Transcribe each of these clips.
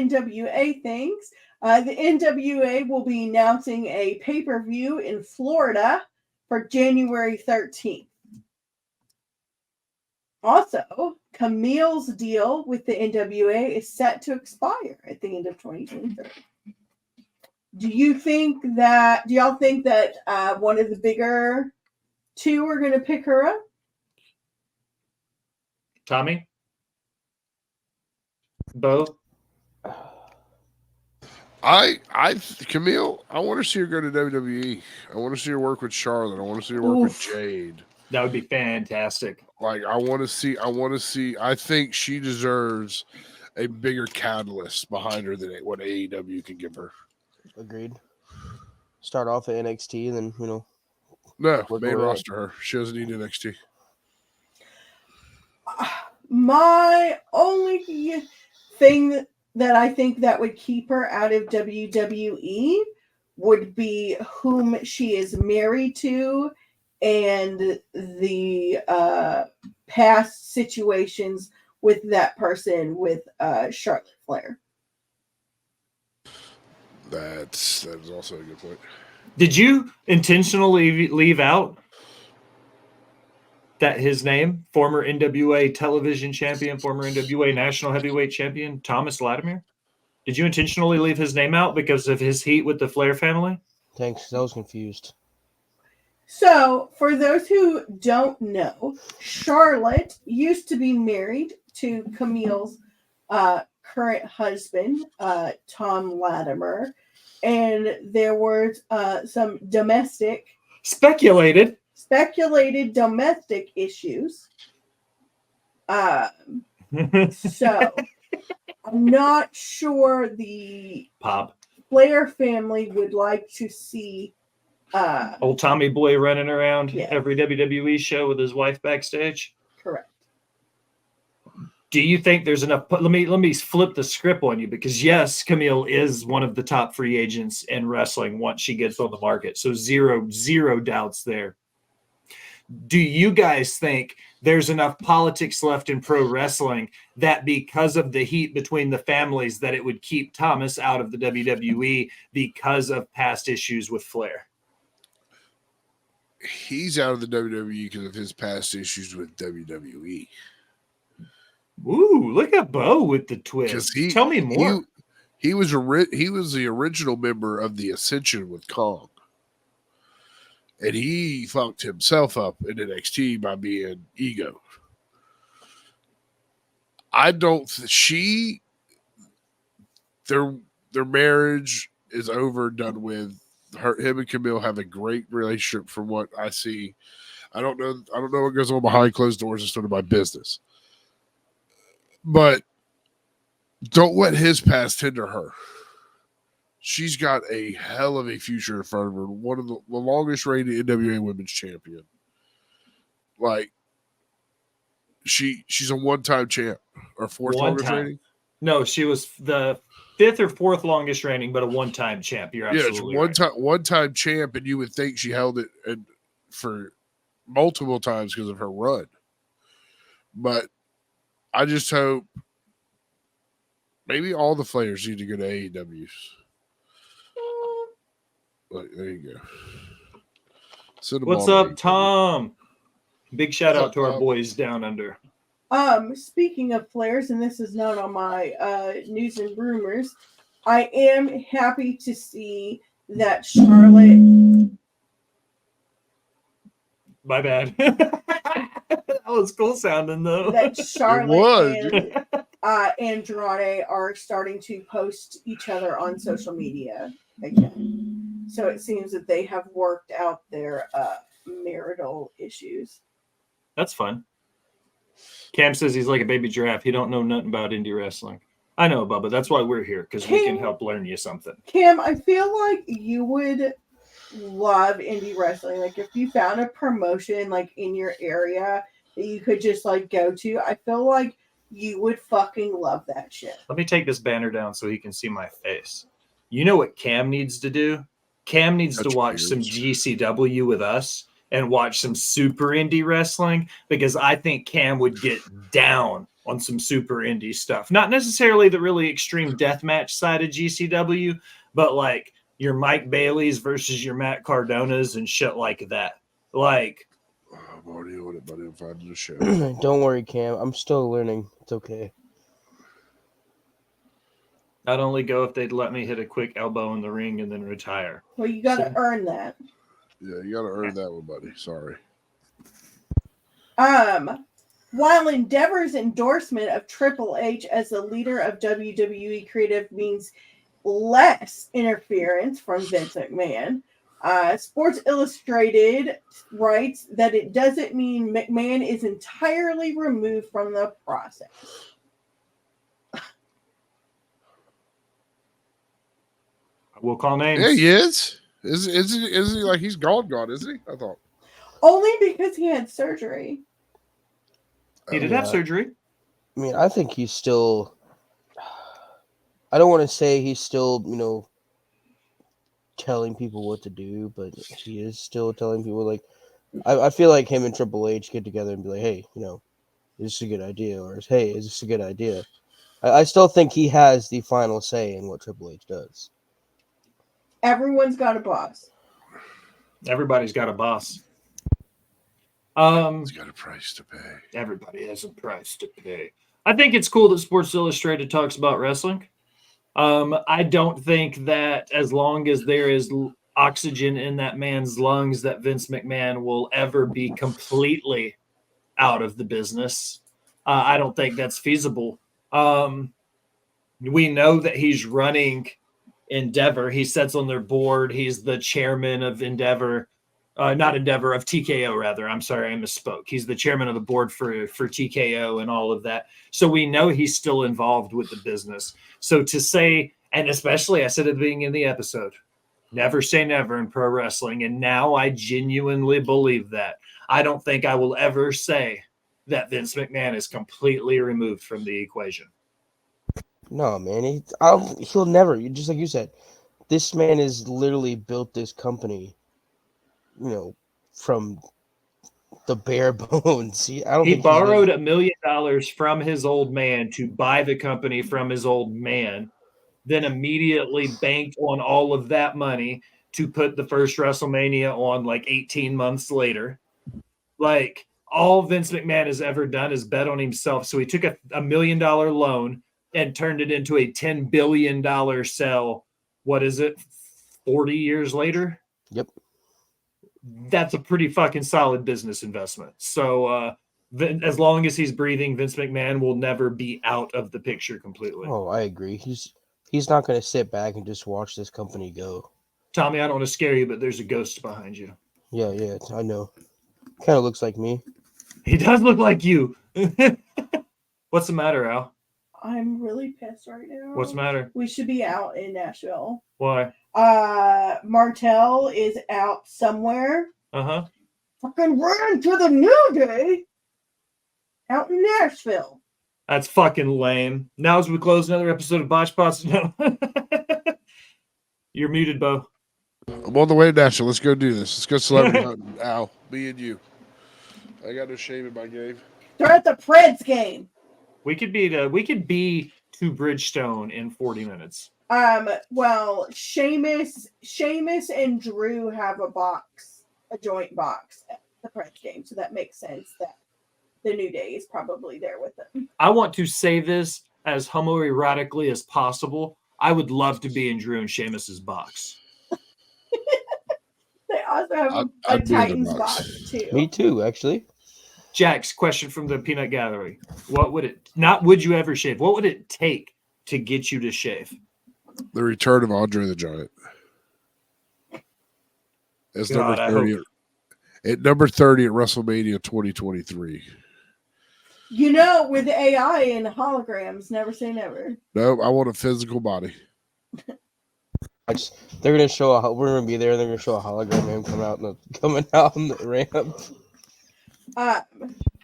NWA things, the NWA will be announcing a pay-per-view in Florida for January 13th. Also, Camille's deal with the NWA is set to expire at the end of 2023. Do y'all think that one of the bigger two are going to pick her up? Tommy? Bo? Camille, I want to see her go to WWE. I want to see her work with Charlotte. I want to see her work with Jade. That would be fantastic. Like, I want to see. I think she deserves a bigger catalyst behind her than what AEW can give her. Agreed. Start off at NXT, then No, main roster her. She doesn't need NXT. My only thing that I think that would keep her out of WWE would be whom she is married to and the past situations with that person with Charlotte Flair. That is also a good point. Did you intentionally leave out that his name, former NWA television champion, former NWA national heavyweight champion, Thomas Latimer? Did you intentionally leave his name out because of his heat with the Flair family? Thanks. I was confused. So, for those who don't know, Charlotte used to be married to Camille's current husband, Tom Latimer, and there were some speculated domestic issues. So I'm not sure the Flair family would like to see old Tommy Boy running around every WWE show with his wife backstage. Correct. Do you think there's enough? Let me flip the script on you, because yes, Camille is one of the top free agents in wrestling once she gets on the market. So zero doubts there. Do you guys think there's enough politics left in pro wrestling that because of the heat between the families that it would keep Thomas out of the WWE because of past issues with Flair? He's out of the WWE because of his past issues with WWE. Ooh, look at Bo with the twist. Tell me more. He was the original member of the Ascension with Kong. And he fucked himself up in NXT by being ego. I don't. Their marriage is over, done with. Him and Camille have a great relationship, from what I see. I don't know what goes on behind closed doors. It's none of my business. But don't let his past hinder her. She's got a hell of a future in front of her. One of the longest reigning NWA Women's Champion. Like, she's a one-time champ. Or fourth longest reigning? No, she was the fifth or fourth longest reigning, but a one-time champ. You're absolutely right. One-time champ, and you would think she held it for multiple times because of her run. But I just hope maybe all the players need to go to AEW. There you go. What's up, Tom? Big shout out to our boys down under. Speaking of Flairs, and this is not on my news and rumors, I am happy to see that Charlotte. My bad. That was cool sounding, though. That Charlotte and Andrade are starting to post each other on social media again. So it seems that they have worked out their marital issues. That's fun. Cam says he's like a baby giraffe. He don't know nothing about indie wrestling. I know, Bubba. That's why we're here, because we can help learn you something. Cam, I feel like you would love indie wrestling. Like, if you found a promotion like in your area that you could just like go to, I feel like you would fucking love that shit. Let me take this banner down so he can see my face. You know what Cam needs to do? Cam needs to watch some GCW with us and watch some super indie wrestling, because I think Cam would get down on some super indie stuff. Not necessarily the really extreme deathmatch side of GCW, but like your Mike Bailey's versus your Matt Cardonas and shit like that. Like, I'm already on it, buddy. I'm finding the show. Don't worry, Cam. I'm still learning. It's okay. I'd only go if they'd let me hit a quick elbow in the ring and then retire. Well, you got to So- earn that. Yeah, you got to earn that one, buddy. Sorry. While Endeavor's endorsement of Triple H as the leader of WWE Creative means less interference from Vince McMahon, Sports Illustrated writes that it doesn't mean McMahon is entirely removed from the process. We'll call names. Yeah, he is. Isn't he like he's gone, isn't he? I thought. Only because he had surgery. He did Yeah. have surgery. I mean, I think he's still. I don't want to say he's still, telling people what to do, but he is still telling people. Like, I feel like him and Triple H get together and be like, "Hey, is this a good idea?" Or, "Hey, is this a good idea?" I still think he has the final say in what Triple H does. Everyone's got a boss. Everybody's got a boss. He's got a price to pay. Everybody has a price to pay. I think it's cool that Sports Illustrated talks about wrestling. I don't think that as long as there is oxygen in that man's lungs, that Vince McMahon will ever be completely out of the business. I don't think that's feasible. We know that he's running Endeavor. He sits on their board. He's the chairman of Endeavor. Not Endeavor, of TKO, rather. I'm sorry, I misspoke. He's the chairman of the board for TKO and all of that. So we know he's still involved with the business. So to say, and especially I said at the beginning of the episode, never say never in pro wrestling. And now I genuinely believe that. I don't think I will ever say that Vince McMahon is completely removed from the equation. No, man, he'll never. Just like you said, this man has literally built this company, from the bare bones. I don't He think borrowed $1 million from his old man to buy the company from his old man, then immediately banked on all of that money to put the first WrestleMania on like 18 months later. Like, all Vince McMahon has ever done is bet on himself. So he took a $1 million loan and turned it into a $10 billion sell. What is it? 40 years later? Yep. That's a pretty fucking solid business investment. So as long as he's breathing, Vince McMahon will never be out of the picture completely. Oh, I agree. He's not going to sit back and just watch this company go. Tommy, I don't want to scare you, but there's a ghost behind you. Yeah, I know. Kind of looks like me. He does look like you. What's the matter, Al? I'm really pissed right now. What's the matter? We should be out in Nashville. Why? Martel is out somewhere. Uh-huh. Fucking run to the New Day out in Nashville. That's fucking lame. Now as we close another episode of Botch Pots. No. You're muted, Bo. I'm on the way to Nashville. Let's go do this. Let's go celebrity hunting. Al, me and you. I got no shame in my game. They're at the Preds game. We could be to Bridgestone in 40 minutes. Well, Sheamus and Drew have a joint box at the Preds game, so that makes sense that the New Day is probably there with them. I want to say this as homoerotically as possible. I would love to be in Drew and Sheamus's box. They also have a I'd be in the Titans box. box too. Me too, actually. Jax, question from the Peanut Gallery. What would it, not would you ever shave, what would it take to get you to shave? The return of Andre the Giant. It's God, I number 30 at number 30 at WrestleMania 2023. With AI and holograms, never say never. No, I want a physical body. They're gonna show we're gonna be there. And they're gonna show a hologram of him coming out on the ramp.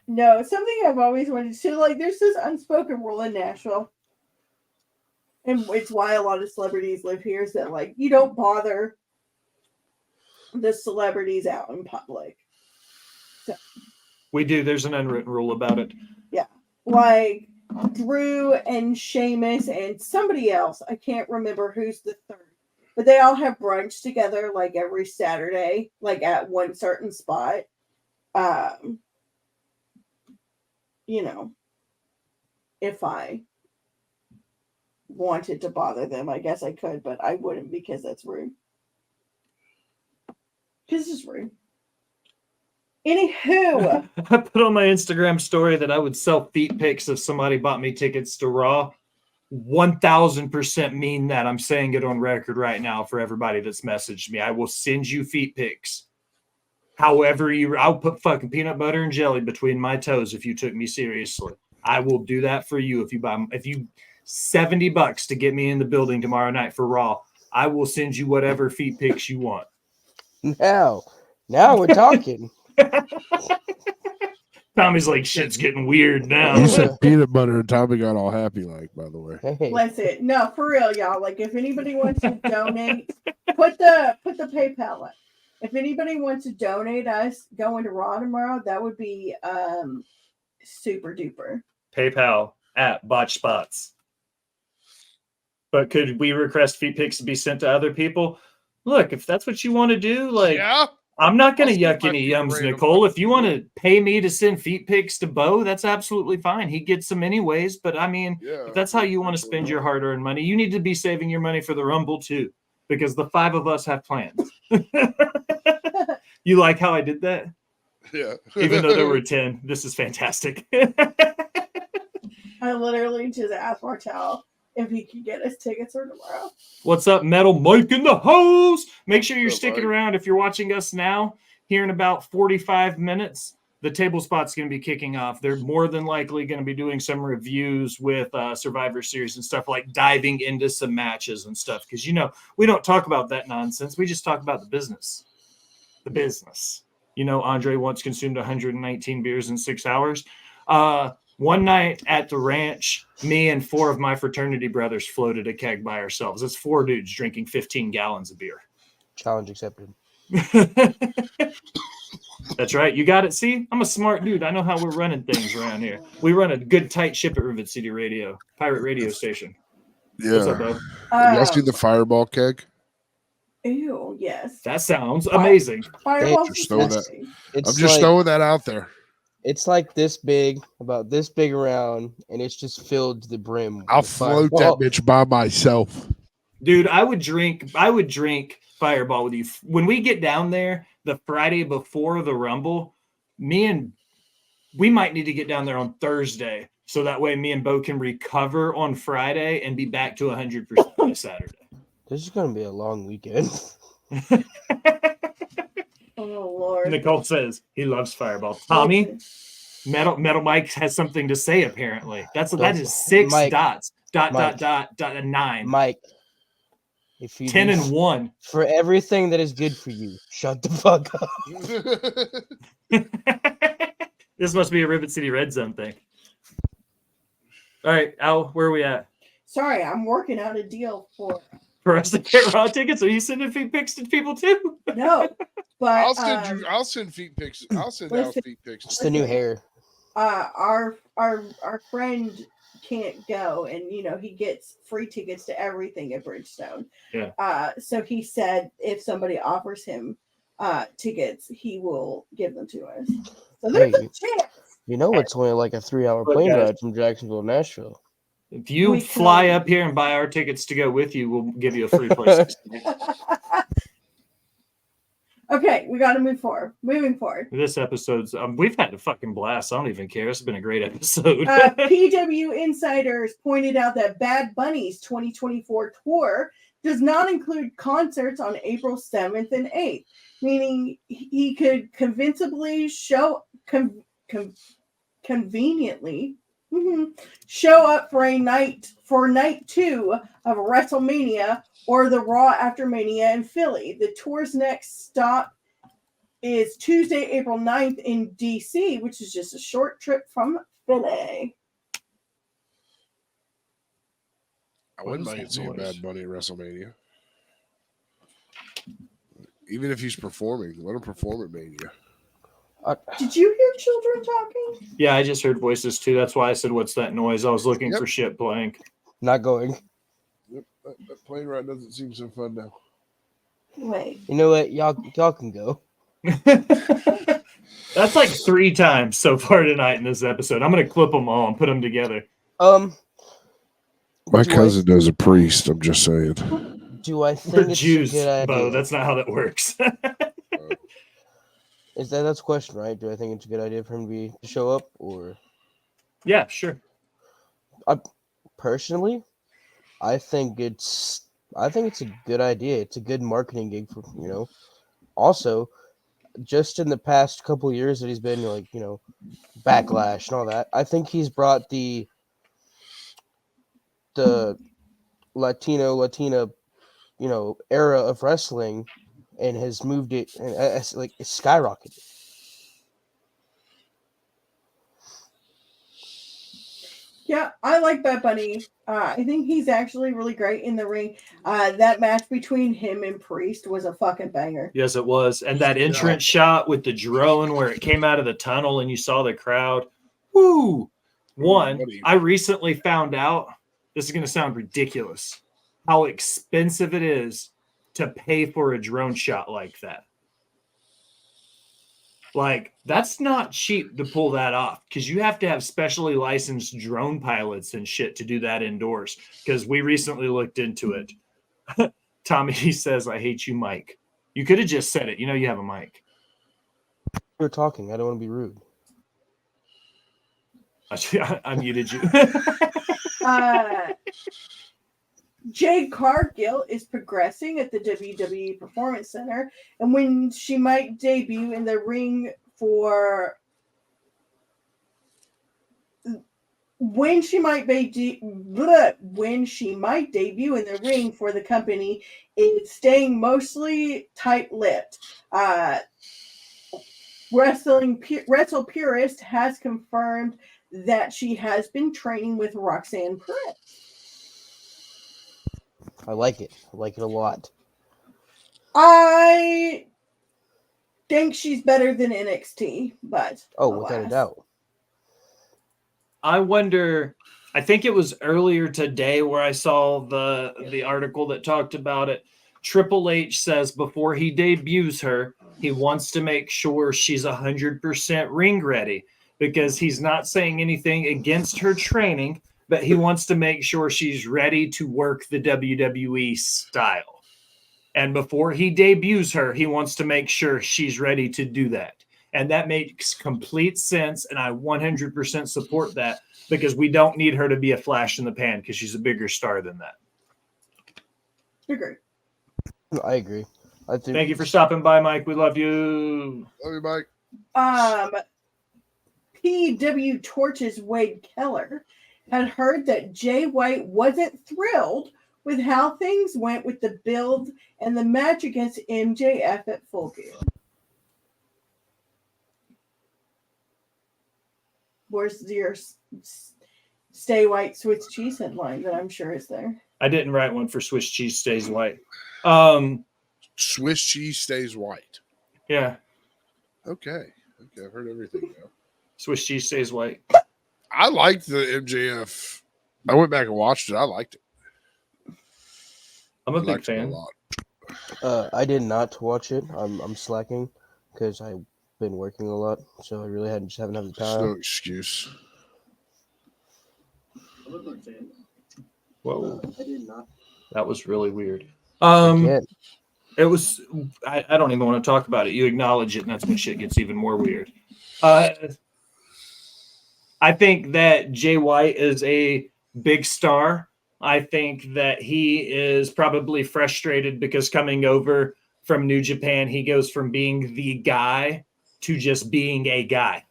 No, something I've always wanted to like. There's this unspoken rule in Nashville, and it's why a lot of celebrities live here. Is that like you don't bother the celebrities out in public. So, We do. There's an unwritten rule about it. like Drew and Sheamus and somebody else. I can't remember who's the third. But they all have brunch together like every Saturday, like at one certain spot. You know, if I wanted to bother them, I guess I could, but I wouldn't because that's rude. Because it's rude. Anywho, I put on my Instagram story that I would sell feet pics if somebody bought me tickets to Raw. 1000% mean that. I'm saying it on record right now for everybody that's messaged me. I will send you feet pics. However, I'll put fucking peanut butter and jelly between my toes if you took me seriously. I will do that for you if you $70 to get me in the building tomorrow night for Raw. I will send you whatever feet pics you want. Now we're talking. Tommy's like, shit's getting weird now. You said peanut butter, and Tommy got all happy, like, by the way. Hey, listen, no, for real, y'all. Like, if anybody wants to donate, put the PayPal up. If anybody wants to donate us going to Raw tomorrow, that would be super duper. PayPal at Botch Spots. But could we request feet pics to be sent to other people? Look, if that's what you want to do, like, Yeah. I'm not going to I'll yuck send my any feet yums, random. Nicole. If you want to pay me to send feet pics to Bo, that's absolutely fine. He gets them anyways. But I mean, Yeah. if that's how you want to spend your hard-earned money, you need to be saving your money for the Rumble too, because the 5 of us have plans. You like how I did that? Yeah. Even though there were 10. This is fantastic. I literally just asked Martel if he could get us tickets for tomorrow. What's up, Metal Mike in the house? Make sure you're What's up, sticking Mike? around if you're watching us now. Here in about 45 minutes, the table spot's going to be kicking off. They're more than likely going to be doing some reviews with Survivor Series and stuff, like diving into some matches and stuff. Because, you know, we don't talk about that nonsense. We just talk about the business. The business. You know, Andre once consumed 119 beers in 6 hours. One night at the ranch, me and 4 of my fraternity brothers floated a keg by ourselves. It's 4 dudes drinking 15 gallons of beer. challenge accepted. That's right. You got it. See, I'm a smart dude. I know how we're running things around here. We run a good tight ship at Rivet City Radio, pirate radio station. What's up, Yeah. Bo? Y'all seen the fireball keg? Ew, yes. That sounds amazing. Fireball's Just throw that- disgusting. It's I'm just like, throwing that out there. It's like this big, about this big around, and it's just filled to the brim. I'll with float Fireball. that bitch by myself. Dude, I would drink Fireball with you. When we get down there the Friday before the Rumble, we might need to get down there on Thursday. So that way me and Bo can recover on Friday and be back to 100% by Saturday. This is gonna be a long weekend. Oh Lord. Nicole says he loves Fireball. Tommy, Metal Mike has something to say apparently. That is 6 Mike, dots. Dot, Mike. dot, 9. Mike, if you 10 do and 1. for everything that is good for you, shut the fuck up. This must be a Rivet City Red Zone thing. All right, Al, where are we at? Sorry, I'm working out a deal for For us to get Raw tickets? Are you sending feet pics to people too? no, but I'll send feet pics. I'll send out listen. feet pics. It's the new hair. our friend can't go, and you know he gets free tickets to everything at Bridgestone. Yeah. So he said if somebody offers him tickets, he will give them to us. So there's a Hey. chance. You know, it's only like a 3-hour Look, plane guys. ride from Jacksonville to Nashville. If you We fly can- up here and buy our tickets to go with you, we'll give you a free place to stay. Okay, we got to move forward. Moving forward. This episode's we've had a fucking blast. I don't even care. It's been a great episode. PW Insiders pointed out that Bad Bunny's 2024 tour does not include concerts on April 7th and 8th, meaning he could convincingly conveniently show up for night 2 of WrestleMania or the Raw after Mania in Philly. The tour's next stop is Tuesday, April 9th in DC, which is just a short trip from Philly. I What wouldn't is mind that seeing noise? Bad Bunny at WrestleMania. Even if he's performing, let him perform at Mania. Did you hear children talking? Yeah, I just heard voices too. That's why I said, "What's that noise?" I was looking Yep. for shit blank. Not going. Yep, that plane ride doesn't seem so fun now. Wait. You know what? Y'all can go. That's like 3 times so far tonight in this episode. I'm gonna clip them all and put them together. My Do I- cousin knows a priest. I'm just saying. Do I We're think it's Jews, a good Bo. idea? That's not how that works. That's the question, right? Do I think it's a good idea for him to show up, or Yeah, sure. personally, I think it's a good idea. It's a good marketing gig for Also, just in the past couple years that he's been Backlash and all that, I think he's brought the Latina era of wrestling and has moved it and it's skyrocketed. Yeah, I like Bad Bunny. I think he's actually really great in the ring. That match between him and Priest was a fucking banger. Yes, it was. And that entrance shot with the drone where it came out of the tunnel and you saw the crowd. Woo! One, I recently found out, this is going to sound ridiculous, how expensive it is to pay for a drone shot like that. Like, that's not cheap to pull that off because you have to have specially licensed drone pilots and shit to do that indoors. Because we recently looked into it. Tommy says, "I hate you, Mike." You could have just said it. You know you have a mic. You're talking. I don't want to be rude. I muted you. Jade Cargill is progressing at the WWE Performance Center, and when she might debut in the ring for debut in the ring for the company is staying mostly tight-lipped. Wrestle Purist has confirmed that she has been training with Roxanne Perez. I like it. I like it a lot. I think she's better than NXT, but without a doubt. I wonder, I think it was earlier today where I saw the article that talked about it. Triple H says before he debuts her, he wants to make sure she's 100% ring ready because he's not saying anything against her training, but he wants to make sure she's ready to work the WWE style. And before he debuts her, he wants to make sure she's ready to do that. And that makes complete sense. And I 100% support that because we don't need her to be a flash in the pan because she's a bigger star than that. Agree. I agree. Thank you for stopping by, Mike. We love you. Love you, Mike. PW Torch's Wade Keller had heard that Jay White wasn't thrilled with how things went with the build and the match against MJF at Full Gear. Where's your Stay White Swiss cheese headline that I'm sure is there? I didn't write one for Swiss cheese stays white. Swiss cheese stays white. Yeah. Okay, I've heard everything now. Swiss cheese stays white. I liked the MJF. I went back and watched it. I liked it. I'm a big liked it fan. a lot. I did not watch it. I'm slacking because I've been working a lot, so I really haven't had the time. No excuse. Whoa. I did not. That was really weird. Again. It was, I don't even want to talk about it. You acknowledge it, and that's when shit gets even more weird. I think that Jay White is a big star. I think that he is probably frustrated because coming over from New Japan, he goes from being the guy to just being a guy.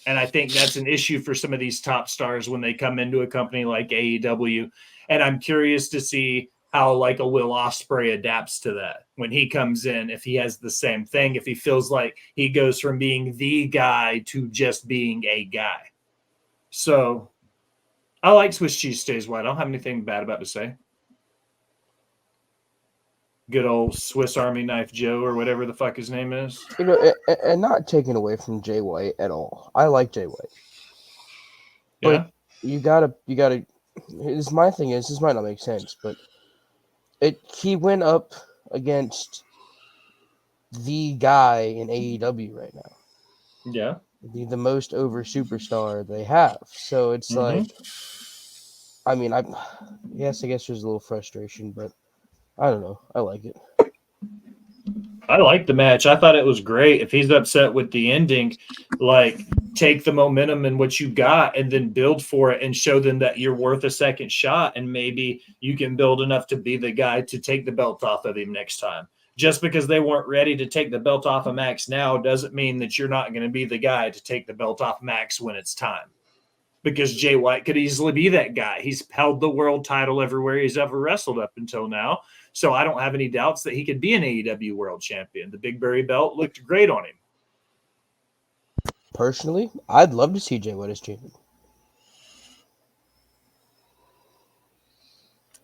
And I think that's an issue for some of these top stars when they come into a company like AEW. And I'm curious to see how like a Will Ospreay adapts to that when he comes in, if he has the same thing, if he feels like he goes from being the guy to just being a guy. So I like Swiss cheese stays white. I don't have anything bad about to say. Good old Swiss Army Knife Joe or whatever the fuck his name is. You know, and not taking away from Jay White at all. I like Jay White. But Yeah. you gotta. My thing is, this might not make sense, but he went up against the guy in AEW right now, Yeah. the most over superstar they have. So it's like, I mean, I guess there's a little frustration, but I don't know. I like it. I like the match. I thought it was great. If he's upset with the ending, like take the momentum and what you got and then build for it and show them that you're worth a second shot. And maybe you can build enough to be the guy to take the belt off of him next time. Just because they weren't ready to take the belt off of Max now doesn't mean that you're not going to be the guy to take the belt off Max when it's time. Because Jay White could easily be that guy. He's held the world title everywhere he's ever wrestled up until now. So I don't have any doubts that he could be an AEW world champion. The Big Berry belt looked great on him. Personally, I'd love to see Jay White as champion.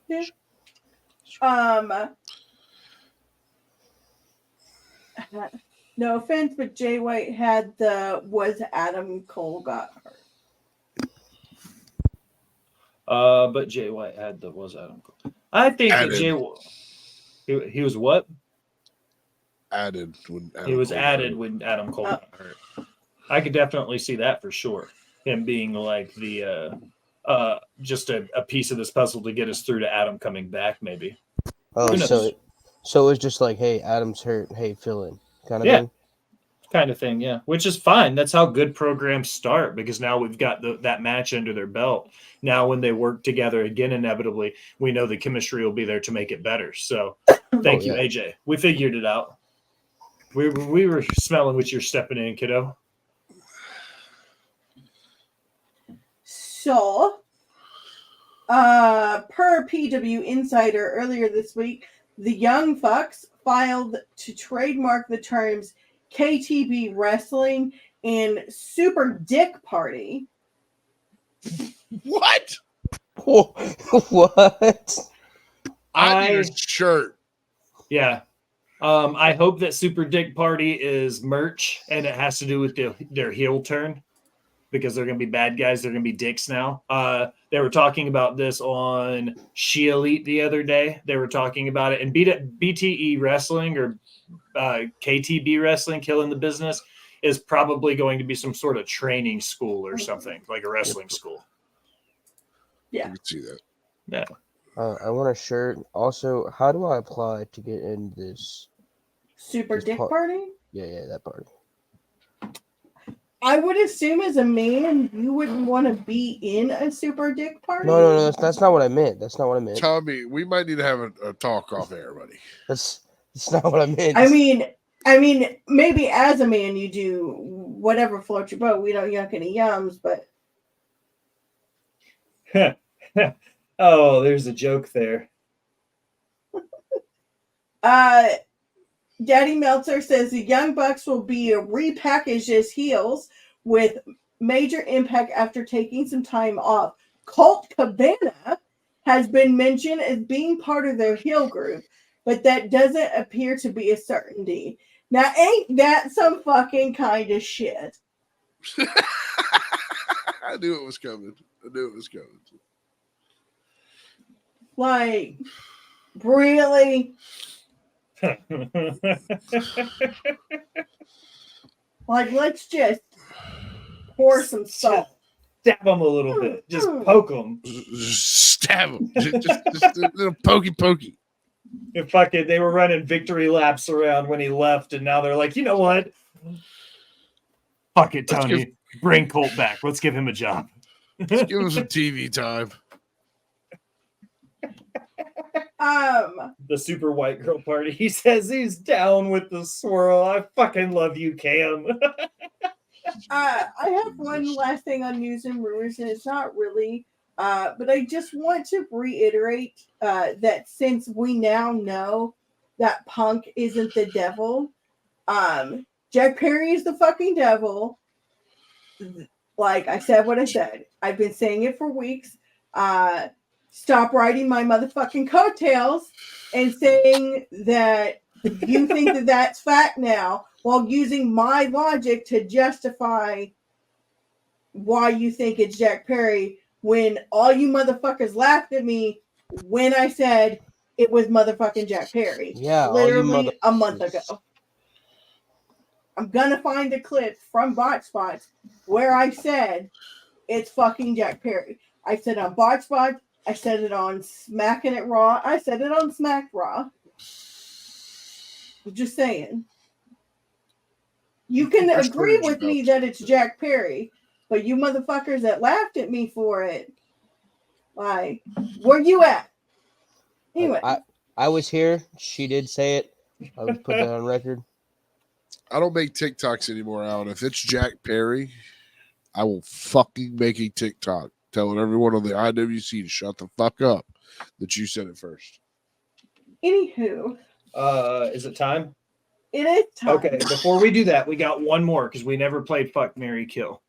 Yeah. No offense, but Jay White was Adam Cole got hurt. But Jay White was Adam Cole. I think that he was what? Added when Adam He was Cole added hurt. when Adam Cole got hurt. I could definitely see that for sure. Him being like the just a piece of this puzzle to get us through to Adam coming back, maybe. Oh, Who knows? so it's just like, hey, Adam's hurt. Hey, fill in, kind of Yeah. thing. Kind of thing, yeah. Which is fine. That's how good programs start because now we've got that match under their belt. Now, when they work together again, inevitably, we know the chemistry will be there to make it better. So, thank you, AJ. We figured it out. We were smelling what you're stepping in, kiddo. So, per PW Insider earlier this week, the Young Bucks filed to trademark the terms KTB Wrestling and Super Dick Party. What? What? I need a shirt. Yeah. I hope that Super Dick Party is merch and it has to do with their heel turn because they're going to be bad guys. They're going to be dicks now. They were talking about this on She Elite the other day. They were talking about it. And BTE Wrestling or KTB Wrestling, Killing the Business, is probably going to be some sort of training school or something, like a wrestling school. I can see that. Yeah. I want a shirt. Also, how do I apply to get in this Super Dick Party? Yeah, that party. I would assume as a man, you wouldn't want to be in a Super Dick Party. No, that's not what I meant. Tommy, we might need to have a talk off air, buddy. That's not what I meant. I mean, maybe as a man you do whatever floats your boat. We don't yuck any yums, but oh, there's a joke there. Daddy Meltzer says the Young Bucks will be repackaged as heels with major impact after taking some time off. Colt Cabana has been mentioned as being part of their heel group, but that doesn't appear to be a certainty. Now, ain't that some fucking kind of shit? I knew it was coming. Like, really? Like, let's just pour some salt. Stab them a little bit. Just poke them. Just stab them. just a little pokey. And fucking, they were running victory laps around when he left, and now they're like, you know what? Fuck it, Tony. Bring Colt back. Let's give him a job. Let's give him some TV time. The super white girl party. He says he's down with the swirl. I fucking love you, Cam. I have one last thing on news and rumors, and it's not really, but I just want to reiterate that since we now know that Punk isn't the devil, Jack Perry is the fucking devil. Like I said what I said. I've been saying it for weeks. stop riding my motherfucking coattails and saying that you think that that's fact now while using my logic to justify why you think it's Jack Perry when all you motherfuckers laughed at me when I said it was motherfucking Jack Perry. Yeah, all you literally a month motherfuckers. ago. I'm gonna find a clip from Bot Spots where I said it's fucking Jack Perry. I said on Bot Spots, I said it on Smacking It Raw, I said it on Smack Raw. I'm just saying. You can There's agree footage with me about that it's Jack Perry, but you motherfuckers that laughed at me for it, like, where you at? Anyway, I was here. She did say it. I would put that on record. I don't make TikToks anymore, Alan. If it's Jack Perry, I will fucking make a TikTok telling everyone on the IWC to shut the fuck up that you said it first. anywho, Is it time? it is time. Okay, before we do that, we got one more because we never played Fuck, Marry, Kill.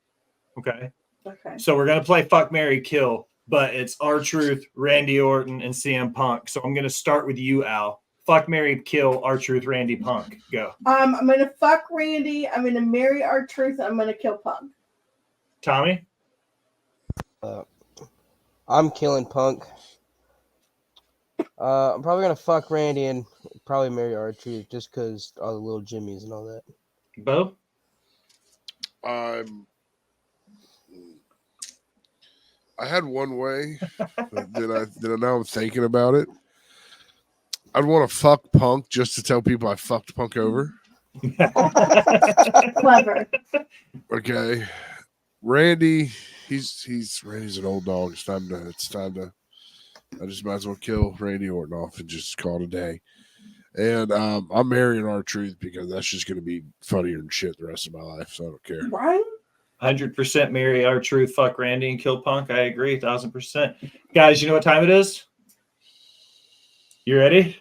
Okay. Okay. So we're gonna play Fuck, Marry, Kill, but it's R-Truth, Randy Orton, and CM Punk. So I'm gonna start with you, Al. Fuck, Marry, Kill, R-Truth, Randy, Punk. Go. I'm gonna fuck Randy. I'm gonna marry R-Truth. I'm gonna kill Punk. Tommy? I'm killing Punk. I'm probably gonna fuck Randy and probably marry R-Truth just because all the little Jimmies and all that. Bo? I had one way that I now I'm thinking about it. I'd want to fuck Punk just to tell people I fucked Punk over. Clever. Okay, Randy, Randy's an old dog. It's time to. I just might as well kill Randy Orton off and just call it a day. And I'm marrying R-Truth because that's just going to be funnier than shit the rest of my life. So I don't care. Right? 100% marry R-Truth, fuck Randy, and kill Punk. I agree, 1,000%. Guys, you know what time it is? You ready?